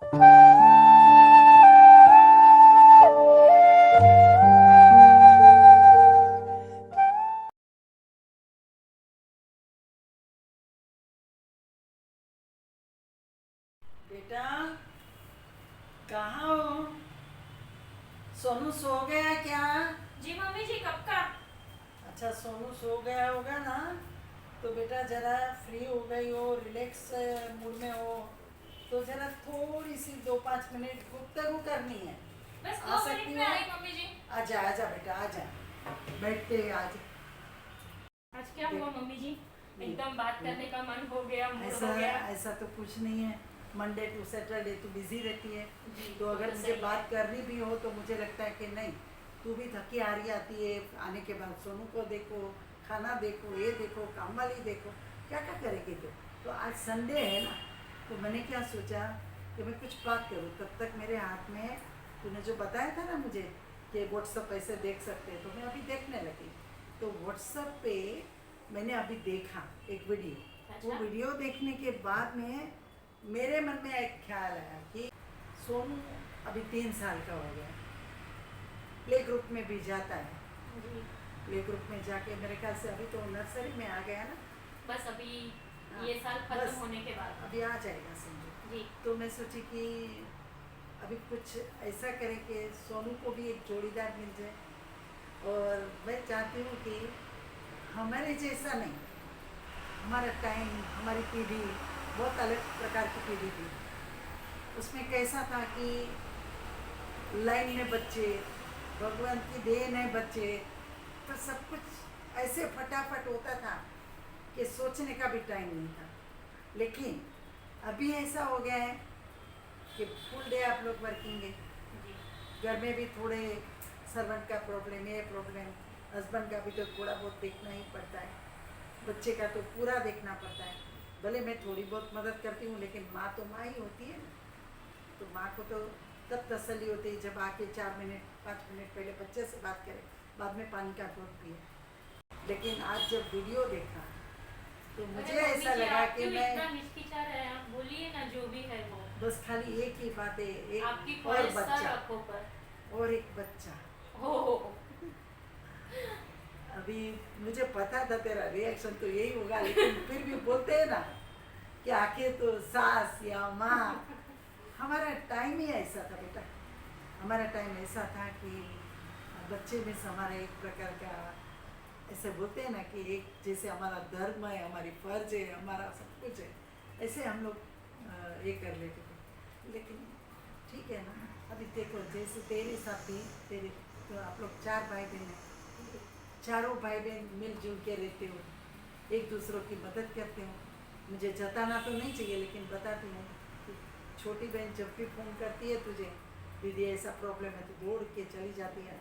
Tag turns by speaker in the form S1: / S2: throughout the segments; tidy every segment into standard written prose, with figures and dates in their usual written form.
S1: बेटा कहाँ हो? सोनू सो गया क्या?
S2: जी मम्मी जी, कब का?
S1: अच्छा, सोनू सो गया होगा ना, तो बेटा जरा फ्री हो गई हो, रिलैक्स मूड में हो, तो जरा थोड़ी सी 2-5 मिनट गुफ्तगू करनी है।
S2: बस
S1: आ
S2: 2 मिनट
S1: सकती
S2: में
S1: हो?
S2: आई मम्मी जी।
S1: आजा आजा बेटा आजा, बैठते आज।
S2: आज क्या हुआ मम्मी जी? एकदम बात करने का मन हो गया, मूड
S1: ऐसा
S2: हो गया।
S1: ऐसा तो कुछ नहीं है। मंडे टू सैटरडे तू बिजी रहती है,
S2: जी,
S1: तो अगर
S2: तो
S1: मुझे
S2: सही
S1: बात
S2: है।
S1: करनी भी हो तो मुझे लगता है कि नहीं, तू भी थकी हारी आती है, आने के बाद सोनू को देखो, खाना देखो, ये देखो, काम वाली देखो, क्या क्या करेगी तो आज संडे है ना, तो मैंने क्या सोचा कि मैं कुछ बात करूँ। तब तक मेरे हाथ में तूने जो बताया था ना मुझे कि व्हाट्सअप ऐसे देख सकते हैं, तो मैं अभी देखने लगी। तो व्हाट्सअप पे मैंने अभी देखा एक वीडियो। वो
S2: अच्छा।
S1: वीडियो देखने के बाद में मेरे मन में एक ख्याल आया कि सोनू अभी 3 साल का हो गया, प्ले ग्रुप में भी जाता है।
S2: जी।
S1: प्ले ग्रुप में जाके मेरे ख्याल से अभी तो नर्सरी में आ गया ना।
S2: बस अभी
S1: हाँ,
S2: ये साल खत्म
S1: बस
S2: होने के बाद।
S1: अभी आ जाएगा समझो।
S2: जी।
S1: तो मैं सोची कि अभी कुछ ऐसा करें कि सोनू को भी एक जोड़ीदार मिल जाए। और मैं चाहती हूँ कि हमारे जैसा नहीं, हमारा टाइम, हमारी पीढ़ी बहुत अलग प्रकार की पीढ़ी थी। उसमें कैसा था कि लाइन में बच्चे, भगवान की देन है बच्चे, तो सब कुछ ऐसे फटाफट होता था कि सोचने का भी टाइम नहीं था। लेकिन अभी ऐसा हो गया है कि फुल डे आप लोग वर्किंग है,
S2: जी।
S1: घर में भी थोड़े सर्वेंट का प्रॉब्लम, ये प्रॉब्लम, हस्बैंड का भी तो थोड़ा बहुत देखना ही पड़ता है, बच्चे का तो पूरा देखना पड़ता है। भले मैं थोड़ी बहुत मदद करती हूँ, लेकिन माँ तो माँ ही होती है ना। तो माँ को तो तब तसल्ली होती है जब आके 4 मिनट 5 मिनट पहले बच्चे से बात करे, बाद में पानी का घूंट पिए। लेकिन आज जब वीडियो देखा तो मुझे
S2: अरे मम्मी
S1: ऐसा
S2: जी,
S1: लगा
S2: आप
S1: कि
S2: क्यों
S1: मैं
S2: इतना हिचकिचा रहे हैं? आप बोलिए ना जो भी है वो।
S1: बस खाली एक ही बात है,
S2: आपकी
S1: एक और
S2: ख्वाहिश सर
S1: बच्चा,
S2: आंखों पर।
S1: और एक बच्चा।
S2: हो।
S1: अभी मुझे पता था तेरा रिएक्शन तो यही होगा, लेकिन फिर भी बोलते हैं ना कि आखिर तो सास या माँ, हमारा टाइम ही ऐसा था बेटा। हमारा टाइम ऐसा था कि बच्चे में से हमारा एक प्रकार का, ऐसे बोलते हैं ना कि एक जैसे हमारा धर्म है, हमारी फर्ज है, हमारा सब कुछ है, ऐसे हम लोग ये कर लेते थे। लेकिन ठीक है ना, अभी देखो जैसे तेरे साथ भी, तेरे तो आप लोग 4 भाई बहन हैं, चारों भाई बहन मिलजुल के रहते हो, एक दूसरों की मदद करते हो। मुझे जताना तो नहीं चाहिए, लेकिन बताती हूँ कि छोटी बहन जब भी फ़ोन करती है तुझे, दीदी ऐसा प्रॉब्लम है, तो दौड़ के चली जाती है।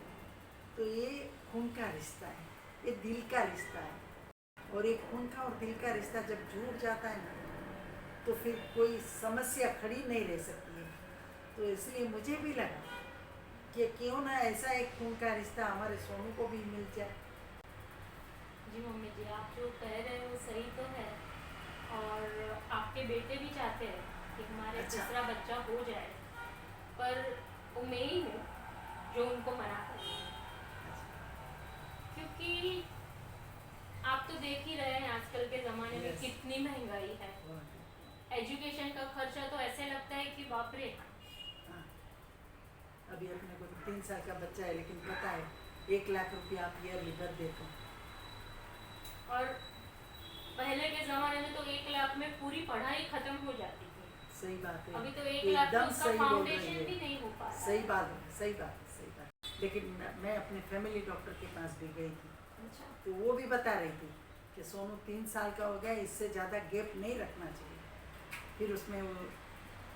S1: तो ये खून का रिश्ता है, ये दिल का रिश्ता है। और ये खून का और दिल का रिश्ता जब जुड़ जाता है ना, तो फिर कोई समस्या खड़ी नहीं रह सकती है। तो इसलिए मुझे भी लगा कि क्यों ना ऐसा एक खून का रिश्ता हमारे सोनू को भी मिल जाए।
S2: जी मम्मी जी, आप जो कह रहे हो सही तो है। और आपके बेटे भी चाहते हैं कि हमारे
S1: अच्छा।
S2: दूसरा बच्चा हो जाए, पर वो मैं ही हूँ जो उनको मना कर, क्योंकि आप तो देख ही रहे हैं आजकल के ज़माने में
S1: यस।
S2: कितनी महंगाई है। एजुकेशन का खर्चा तो ऐसे लगता है कि बाप रे।
S1: हाँ, अभी अपने को तो 3 साल का बच्चा है, लेकिन पता है 1 लाख रुपया आप ईयरली भर देते हो।
S2: और पहले के ज़माने में तो 1 लाख में पूरी पढ़ाई खत्म हो जाती थी।
S1: सही बात है,
S2: अभी तो 1 लाख में
S1: एकदम
S2: उसका
S1: सही बोल रही
S2: फाउंडेशन
S1: है।
S2: भी नहीं हो पा रहा
S1: सही
S2: है।
S1: बात है, सही बात है, सही बात है। लेकिन मैं अपने फैमिली डॉक्टर के पास भी गई थी,
S2: अच्छा।
S1: तो वो भी बता रही थी कि सोनू 3 साल का हो गया, इससे ज़्यादा गैप नहीं रखना चाहिए। फिर उसमें वो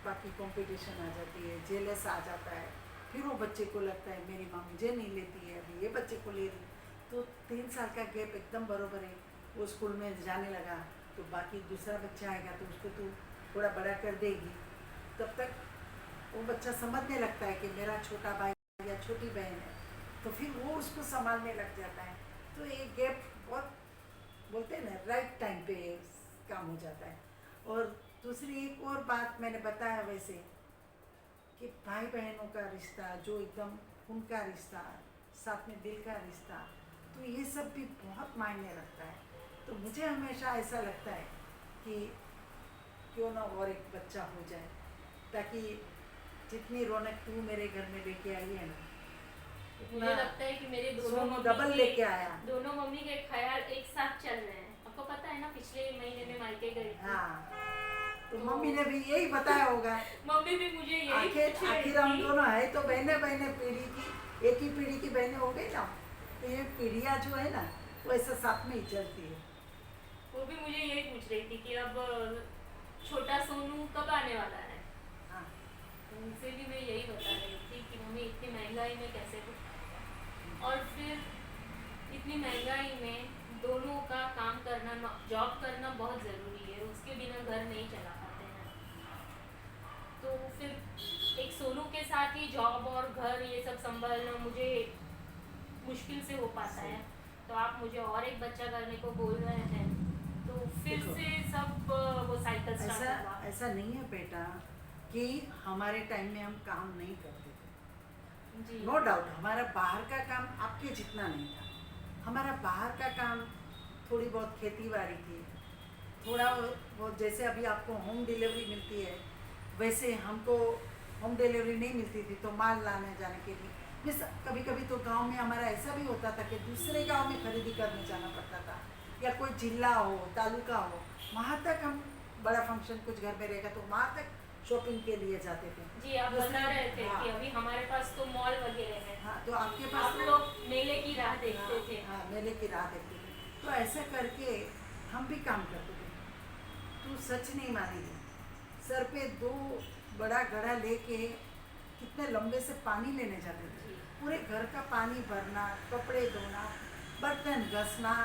S1: बाकी कंपटीशन आ जाती है, जेलस आ जाता है, फिर वो बच्चे को लगता है मेरी माँ मुझे नहीं लेती है, अभी ये बच्चे को ले रही। तो 3 साल का गैप एकदम बरोबर है। वो स्कूल में जाने लगा, तो बाकी दूसरा बच्चा आएगा तो उसको तो थोड़ा बड़ा कर देगी, तब तक वो बच्चा समझने लगता है कि मेरा छोटा भाई या छोटी बहन है, तो फिर वो उसको संभालने लग जाता है। तो ये गैप बहुत, बोलते हैं ना, राइट टाइम पे काम हो जाता है। और दूसरी एक और बात मैंने बताया वैसे कि भाई बहनों का रिश्ता जो एकदम उनका रिश्ता, साथ में दिल का रिश्ता, तो ये सब भी बहुत मायने रखता है। तो मुझे हमेशा ऐसा लगता है कि क्यों ना और एक बच्चा हो जाए, ताकि जितनी रौनक तू मेरे घर में लेके आई है ना,
S2: मुझे लगता है कि मेरे दोनों
S1: सोनू
S2: मम्मी
S1: डबल
S2: के
S1: लेके आया।
S2: दोनों मम्मी के ख्याल एक साथ चल रहे हैं। आपको पता है ना, पिछले महीने में मायके गई थी।
S1: हाँ, तो मम्मी ने भी यही बताया होगा।
S2: मम्मी भी मुझे यही पूछ रही
S1: आखिर हम
S2: थी।
S1: दोनों है तो बहने बहने पीढ़ी की, एक ही पीढ़ी की बहनें हो गई ना, तो ये पीढ़ियाँ जो है ना वो ऐसे साथ में ही चलती है।
S2: वो भी मुझे यही पूछ रही थी कि अब छोटा सोनू कब आने वाला है।
S1: हाँ,
S2: तो उनसे भी मैं यही बता रही थी कि मम्मी इतनी महंगाई में कैसे कुछ खाएगा। और फिर इतनी महंगाई में दोनों का काम करना, जॉब करना बहुत ज़रूरी है, उसके बिना घर नहीं चला पाते हैं। तो फिर एक सोनू के साथ ही जॉब और घर ये सब संभालना मुझे मुश्किल से हो पाता है। तो आप मुझे और एक बच्चा करने को बोल रहे हैं, तो फिर
S1: देखो,
S2: से सब वो साइकिल स्टार्ट
S1: ऐसा
S2: होगा।
S1: ऐसा नहीं है बेटा कि हमारे टाइम में हम काम नहीं करते थे।
S2: जी
S1: नो डाउट हमारा बाहर का काम आपके जितना नहीं था। हमारा बाहर का काम थोड़ी बहुत खेती बाड़ी थी, थोड़ा बहुत, जैसे अभी आपको होम डिलीवरी मिलती है वैसे हमको होम डिलीवरी नहीं मिलती थी, तो माल लाने जाने के लिए जैसे कभी कभी तो गांव में हमारा ऐसा भी होता था कि दूसरे गांव में खरीदी करने जाना पड़ता था, या कोई जिला हो, तालुका हो, वहाँ तक हम बड़ा फंक्शन कुछ घर में रहेगा तो वहाँ तक शॉपिंग के लिए जाते थे।
S2: जी, आप बता रहे थे कि अभी हमारे पास तो मॉल वगैरह है।
S1: हाँ, तो आपके पास
S2: आप लोग मेले की राह देखते थे।
S1: हाँ, मेले की राह देखते थे। तो ऐसा करके हम भी काम करते थे। तू सच नहीं मानेगी, सर पे 2 बड़ा घड़ा लेके कितने लंबे से पानी लेने जाते थे।
S2: जी।
S1: पूरे घर का पानी भरना, कपड़े धोना, बर्तन घसना।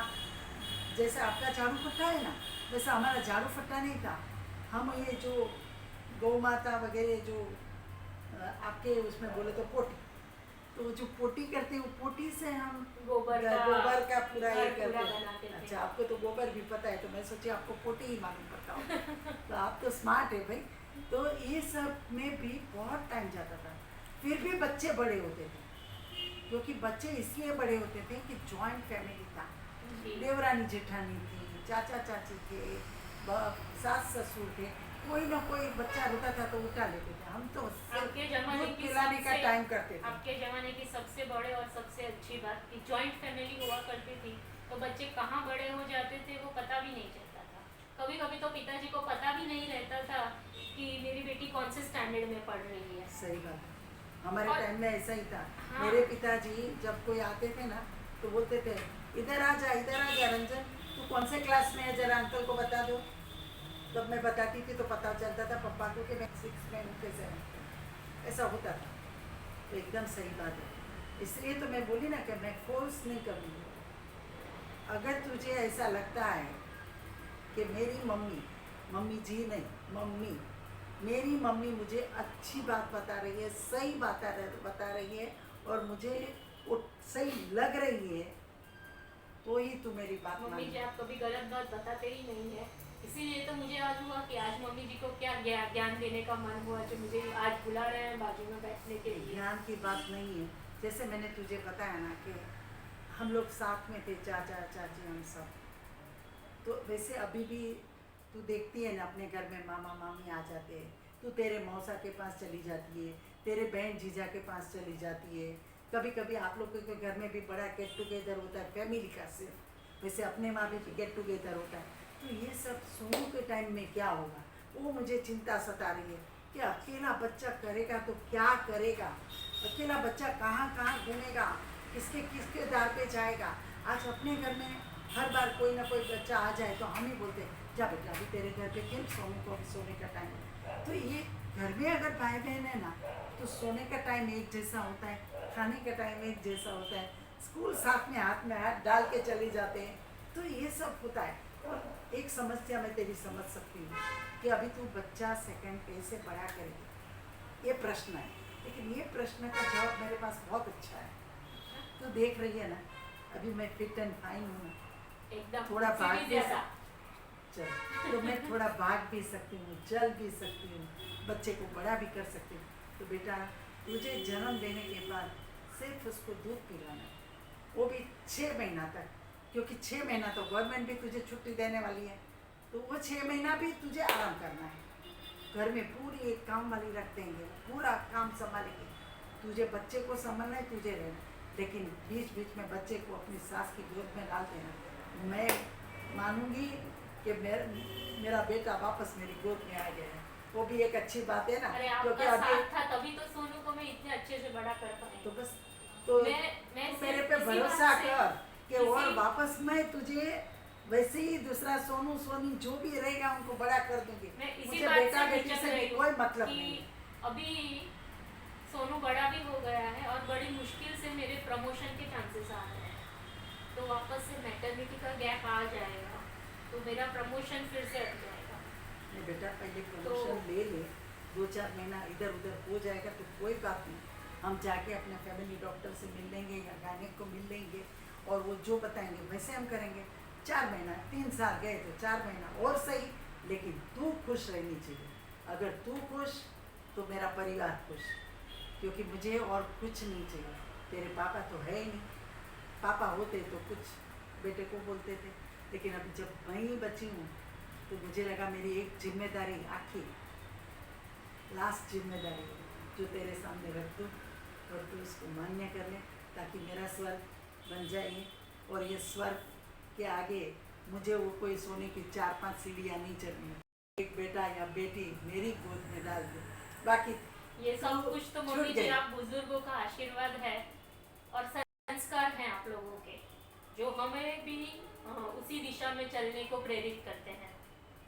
S1: जैसे आपका झाड़ू फट्टा है ना, वैसे हमारा झाड़ू फट्टा नहीं था। हम ये जो गौ माता वगैरह जो आपके उसमें बोले तो पोटी, तो जो पोटी करते हैं वो पोटी से हम
S2: गोबर
S1: का पूरा ये
S2: घर पूरा
S1: करते हैं।
S2: बनाते थे।
S1: अच्छा, आपको तो गोबर भी पता है, तो मैं सोची आपको पोटी ही मालूम पड़ता हो। तो आप तो स्मार्ट है भाई। तो ये सब में भी बहुत टाइम जाता था, फिर भी बच्चे बड़े होते थे, क्योंकि बच्चे इसलिए बड़े होते थे कि जॉइंट फैमिली था।
S2: जी।
S1: देवरानी जेठानी थी, चाचा चाची थे, सास ससुर थे, कोई ना कोई बच्चा रोता था तो उठा लेते थे। हम तो
S2: आपके जमाने
S1: दूध
S2: की
S1: पिलाने का
S2: सबसे
S1: टाइम करते थे।
S2: आपके ज़माने की सबसे बड़े और सबसे अच्छी बात कि जॉइंट फैमिली हुआ करती थी, तो बच्चे कहाँ बड़े हो जाते थे वो पता भी नहीं चलता था। कभी कभी तो पिताजी को पता भी नहीं रहता था कि मेरी बेटी कौन से स्टैंडर्ड में पढ़ रही है।
S1: सही बात है, हमारे
S2: और-
S1: टाइम में ऐसा ही था।
S2: हाँ।
S1: मेरे पिताजी जब कोई आते थे ना तो बोलते थे, इधर आ जा रंजन, तू कौन से क्लास में है, जरा अंकल को बता दो। तब मैं बताती थी तो पता चलता था पापा को कि मैं 6 में हूँ, कैसे है। ऐसा होता था। तो एकदम सही बात है, इसलिए तो मैं बोली ना कि मैं फोर्स नहीं करूँगी। अगर तुझे ऐसा लगता है कि मेरी मम्मी जी नहीं, मेरी मम्मी मुझे अच्छी बात बता रही है, सही बात बता रही है, और मुझे वो सही लग रही है, तो ही तू मेरी बात
S2: मम्मी जी
S1: मान।
S2: आप कभी गलत बात बताते ही नहीं है, इसीलिए तो मुझे आज हुआ कि आज मम्मी जी को क्या ज्ञान देने का मन हुआ, जो मुझे आज बुला रहे हैं बाजू में बैठने के लिए।
S1: ज्ञान की बात नहीं है, जैसे मैंने तुझे बताया ना कि हम लोग साथ में थे, चाचा चाची हम सब। तो वैसे अभी भी तू देखती है ना, अपने घर में मामा मामी आ जाते हैं, तू तेरे मौसा के पास चली जाती है, तेरे बहन जीजा के पास चली जाती है। कभी कभी आप लोगों के घर में भी बड़ा गेट टुगेदर होता है फैमिली का, सिर्फ वैसे अपने माँ भी गेट टुगेदर होता है। तो ये सब सोनू के टाइम में क्या होगा, वो मुझे चिंता सता रही है कि अकेला बच्चा करेगा तो क्या करेगा, अकेला बच्चा कहाँ कहाँ घूमेगा, किसके किसके दार पे जाएगा। आज अपने घर में हर बार कोई ना कोई बच्चा आ जाए तो हम ही बोलते हैं, जा बेटा अभी तेरे घर पे खेल, सोने को अभी सोने का टाइम है। तो ये घर में अगर भाई बहन है ना, तो सोने का टाइम एक जैसा होता है, खाने का टाइम एक जैसा होता है, स्कूल साथ में हाथ डाल के चले जाते हैं। तो ये सब होता है। और एक समस्या मैं तेरी समझ सकती हूँ कि अभी तू बच्चा सेकंड कैसे बड़ा करेगी, ये प्रश्न है, लेकिन ये प्रश्न का जवाब मेरे पास बहुत अच्छा है। तू देख रही है ना, अभी मैं फिट एंड फाइन हूँ,
S2: एकदम
S1: थोड़ा
S2: मुझसे
S1: भाग
S2: भी
S1: भी
S2: ज्यादा।
S1: चल, तो मैं थोड़ा भाग भी सकती हूँ, चल भी सकती हूँ, बच्चे को बड़ा भी कर सकती हूँ। तो बेटा तुझे जन्म देने के बाद सिर्फ उसको दूध पिलाना है, वो भी 6 महीना तक, क्योंकि 6 महीना तो गवर्नमेंट भी तुझे छुट्टी देने वाली है, तो वो 6 महीना भी तुझे आराम करना है। घर में पूरी एक काम वाली रख देंगे, पूरा काम संभालेंगे, तुझे बच्चे को संभालना है, तुझे रहना, लेकिन बीच बीच में बच्चे को अपनी सास की गोद में डाल देना। मैं मानूंगी कि मेरा बेटा वापस मेरी गोद में आ गया है, वो भी एक अच्छी बात है ना।
S2: अरे
S1: क्योंकि
S2: आपका
S1: अभी
S2: साथ था तभी तो सोनू को मैं इतने अच्छे से बड़ा कर पाई।
S1: तो बस तो
S2: मैं
S1: तू मेरे
S2: सिर्फ
S1: पे
S2: इसी
S1: भरोसा
S2: बात से-
S1: कर कि और
S2: इसी-
S1: वापस मैं तुझे वैसे ही दूसरा सोनू सोनी जो भी रहेगा उनको बड़ा कर दूंगी।
S2: मैं इसी
S1: मुझे
S2: बात
S1: बेटा
S2: से
S1: बेटी
S2: हिचक
S1: से भी
S2: रही हूँ
S1: कोई मतलब
S2: कि
S1: नहीं।
S2: अभी सोनू बड़ा भी हो गया है और बड़ी मुश्किल से मेरे प्रमोशन के चांसेस आ रहे हैं, तो वापस से मैटरनिटी का गैप आ जाएगा तो मेरा प्रमोशन फिर से अट जाएगा।
S1: नहीं बेटा, पहले प्रमोशन ले ले, 2-4 महीना इधर उधर हो जाएगा तो कोई बात नहीं, हम जाके अपने फैमिली डॉक्टर से मिल लेंगे या गायनेक को मिल लेंगे और वो जो बताएंगे वैसे हम करेंगे। 4 महीना 3 साल गए तो 4 महीना और सही, लेकिन तू खुश रहनी चाहिए। अगर तू खुश तो मेरा परिवार खुश, क्योंकि मुझे और कुछ नहीं चाहिए। तेरे पापा तो है ही नहीं, पापा होते तो कुछ बेटे को बोलते थे, लेकिन अभी जब मैं ही बची हूँ तो मुझे लगा मेरी एक जिम्मेदारी, आखिर लास्ट जिम्मेदारी है जो तेरे सामने रख दूँ और तू उसको मान्य कर ले, ताकि मेरा स्वर्ग बन जाए और ये स्वर्ग के आगे मुझे वो कोई सोने की 4-5 सीढ़ियाँ नहीं चढ़नी है। एक बेटा या बेटी मेरी गोद में डाल दे, बाकी
S2: ये सब
S1: तो
S2: कुछ तो
S1: छूट
S2: मम्मी जी
S1: गई।
S2: आप बुजुर्गों का आशीर्वाद है और संस्कार हैं आप लोगों के, जो हमें भी उसी दिशा में चलने को प्रेरित करते हैं।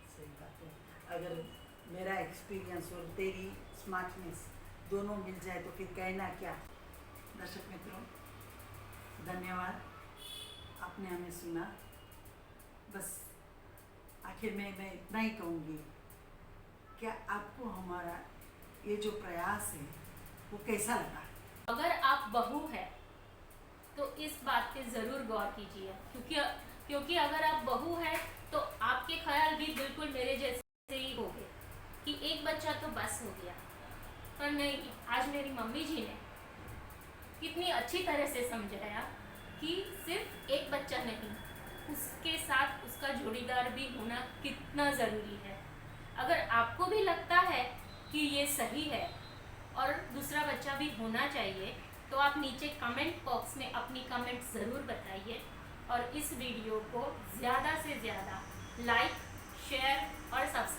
S1: सही बात है। अगर मेरा एक्सपीरियंस और तेरी स्मार्टनेस दोनों मिल जाए तो फिर कहना क्या। दर्शक मित्रों, धन्यवाद, आपने हमें सुना। बस आखिर में मैं इतना ही कहूँगी, क्या आपको हमारा ये जो प्रयास है वो कैसा लगा?
S2: अगर आप बहू है तो इस बात पे ज़रूर गौर कीजिए, क्योंकि अगर आप बहू है तो आपके ख्याल भी बिल्कुल मेरे जैसे ही होंगे कि एक बच्चा तो बस हो गया, पर नहीं, आज मेरी मम्मी जी ने कितनी अच्छी तरह से समझाया कि सिर्फ एक बच्चा नहीं, उसके साथ उसका जोड़ीदार भी होना कितना ज़रूरी है। अगर आपको भी लगता है कि ये सही है और दूसरा बच्चा भी होना चाहिए, तो आप नीचे कमेंट बॉक्स में अपनी कमेंट ज़रूर बताइए और इस वीडियो को ज़्यादा से ज़्यादा लाइक, शेयर और सब्सक्राइब